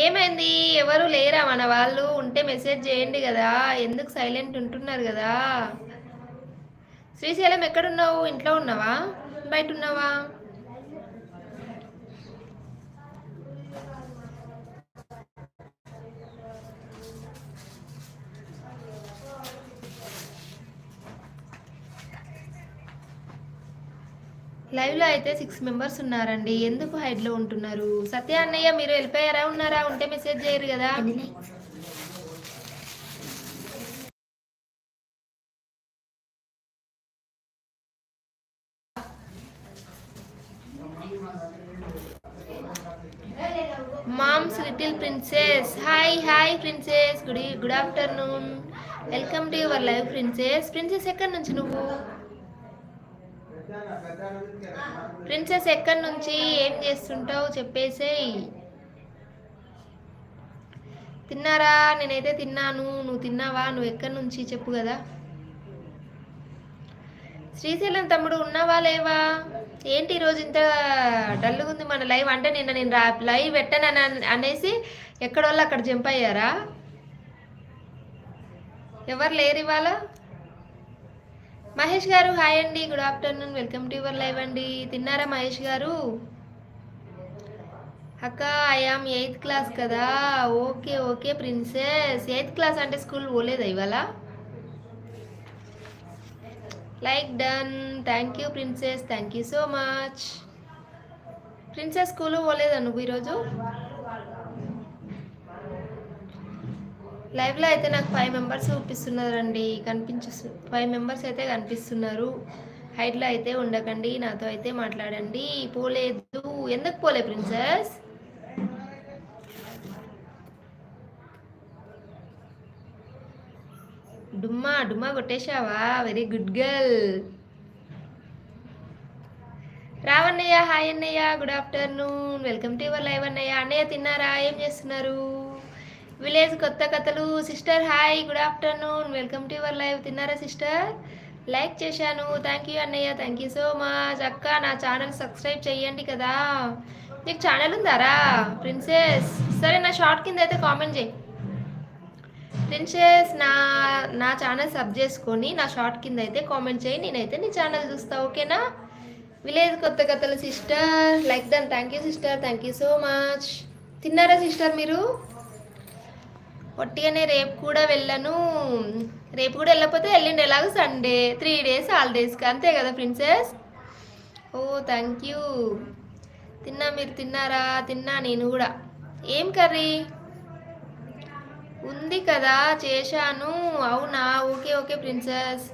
ఏమైంది? ఎవరు లేరా మన వాళ్ళు? ఉంటే మెసేజ్ చేయండి కదా, ఎందుకు సైలెంట్ ఉంటున్నారు కదా? శ్రీశైలం ఎక్కడున్నావు? ఇంట్లో ఉన్నావా, బయట ఉన్నావా? లైవ్ లో అయితే 6 మెంబర్స్ ఉన్నారండి. ఎందుకు హైడ్ లో ఉంటున్నారు? సత్య అన్నయ్య మీరు వెళ్ళిపోయారా, ఉన్నారా? ఉంటే మెసేజ్ చేయరు కదా? Mom's little princess, hi hi princess, good afternoon, welcome to your live princess. Princess ఎక్కడి నుంచి నువ్వు? ప్రిన్సెస్ ఎక్కడి నుంచి, ఏం చేస్తుంటావు చెప్పేసేయ్. తిన్నారా? నేనైతే తిన్నాను. నువ్వు తిన్నావా? నువ్వు ఎక్కడి నుంచి చెప్పు కదా. శ్రీశైలం తమ్ముడు ఉన్నావా లేవా? ఏంటి ఈరోజు ఇంత డల్గా ఉంది మన లైవ్? అంటే నేను లైవ్ పెట్టాను అనేసి ఎక్కడోళ్ళు అక్కడ జంప్ అయ్యారా? ఎవరు లేరు ఇవాళ? మహేష్ గారు హాయ్ అండి, good afternoon, welcome to your live అండి. తిన్నారా మహేష్ గారు? అక్క ఐఆమ్ 8th క్లాస్ కదా. Okay okay princess, 8th class అంటే స్కూల్ పోలేదా ఇవాళ? Like done, thank you princess, thank you so much. Princess school పోలేదా నువ్వు ఈరోజు? లైవ్లో అయితే నాకు 5 మెంబర్స్ చూపిస్తున్నారండి, 5 మెంబర్స్ అయితే కనిపిస్తున్నారు. హైట్లో అయితే ఉండకండి, నాతో అయితే మాట్లాడండి. పోలేదు, ఎందుకు పోలే ప్రిన్సెస్? డుమ్మా డుమ్మా కొట్టేశావా? Very good girl. రావన్నయ్య హాయ్ అన్నయ్య, good afternoon, welcome to your live అన్నయ్య. అన్నయ్య తిన్నారా? ఏం చేస్తున్నారు? విలేజ్ కొత్త కథలు sister hi, good afternoon, welcome to your live. తిన్నారా సిస్టర్? లైక్ చేశాను, థ్యాంక్ యూ అన్నయ్య, థ్యాంక్ యూ సో మచ్. అక్క నా ఛానల్ సబ్స్క్రైబ్ చేయండి కదా. నీకు ఛానల్ ఉందారా ప్రిన్సెస్? సరే నా షార్ట్ కింద అయితే కామెంట్ చేయి ప్రిన్సెస్. నా ఛానల్ సబ్ చేసుకొని నా షార్ట్ కింద అయితే కామెంట్ చేయి, నేనైతే నీ ఛానల్ చూస్తా, ఓకేనా? విలేజ్ కొత్త కథలు sister, like done, thank you sister, thank you so much. తిన్నారా సిస్టర్ మీరు? ఒట్టిగానే రేపు కూడా వెళ్ళను. రేపు కూడా వెళ్ళకపోతే వెళ్ళిండి, ఎలాగో సండే 3 days హాలిడేస్కి, అంతే కదా ప్రిన్సెస్? Oh thank you. తిన్నా, మీరు తిన్నారా? తిన్నా నేను కూడా. ఏం కర్రీ ఉంది కదా, చేశాను. అవునా, ఓకే ఓకే ప్రిన్సెస్.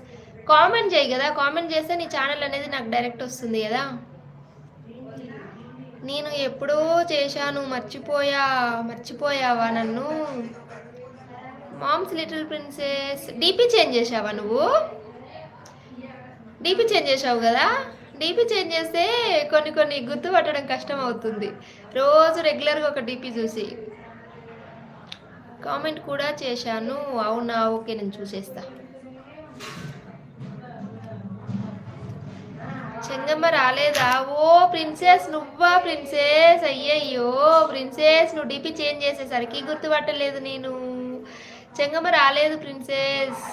కామెంట్ చేయి కదా, కామెంట్ చేస్తే నీ ఛానల్ అనేది నాకు డైరెక్ట్ వస్తుంది కదా. నేను ఎప్పుడో చేశాను, మర్చిపోయావా నన్ను? Mom's little princess, DP change చేసావా నువ్వు? డీపీ చేంజ్ చేసావు కదా. డీపీ చేంజ్ చేస్తే కొన్ని గుర్తుపట్టడం కష్టం అవుతుంది. రోజు రెగ్యులర్గా ఒక డీపీ చూసి. కామెంట్ కూడా చేశాను. అవునా, ఓకే, నేను చూసేస్తా. చెంగమ్మ రాలేదా? ఓ ప్రిన్సెస్, నువ్వా ప్రిన్సెస్? అయ్యయ్యో ప్రిన్సెస్, నువ్వు డీపీ చేంజ్ చేసేసరికి గుర్తుపట్టలేదు నేను. చెంగమ్మ రాలేదు ప్రిన్సెస్.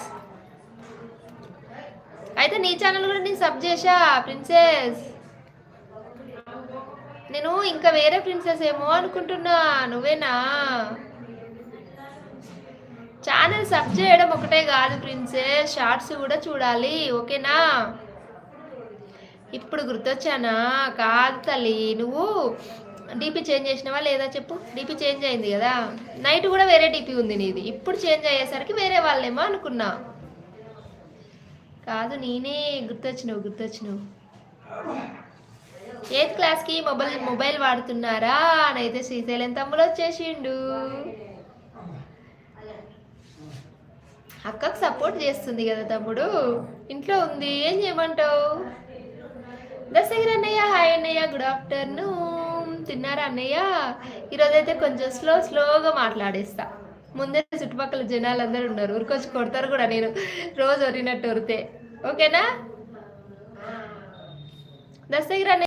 అయితే నీ ఛానల్ కూడా నేను సబ్ చేశా ప్రిన్సెస్. నేను ఇంకా వేరే ప్రిన్సెస్ ఏమో అనుకుంటున్నా, నువ్వేనా? ఛానల్ సబ్ చేయడం ఒకటే కాదు ప్రిన్సెస్, షార్ట్స్ కూడా చూడాలి, ఓకేనా? ఇప్పుడు గుర్తొచ్చానా? కాదు తల్లి, నువ్వు డీపీ చేంజ్ చేసినావా లేదా చెప్పు. డీపీ చేంజ్ అయింది కదా, నైట్ కూడా వేరే డీపీ ఉంది నీది. ఇప్పుడు చేంజ్ అయ్యేసరికి వేరే వాళ్ళేమో అనుకున్నా. కాదు, నేనే. గుర్తొచ్చినావు. 8th క్లాస్కి మొబైల్ వాడుతున్నారా అని అయితే శ్రీశైలం తమ్ముడు వచ్చేసిండు. అక్కకు సపోర్ట్ చేస్తుంది కదా తమ్ముడు, ఇంట్లో ఉంది, ఏం చేయమంటావు? దశగిరి అన్నయ్య హాయ్ అన్నయ్య, గుడ్ ఆఫ్టర్నూన్. తిన్నారా అన్నయ్య? ఈరోజైతే కొంచెం స్లోగా మాట్లాడేస్తా. ముందే చుట్టుపక్కల జనాలు అందరూ ఉన్నారు, ఊరికొచ్చి కొడతారు కూడా నేను రోజు వరినట్టు వరితే, ఓకేనా? దశగిరి అన్నయ్య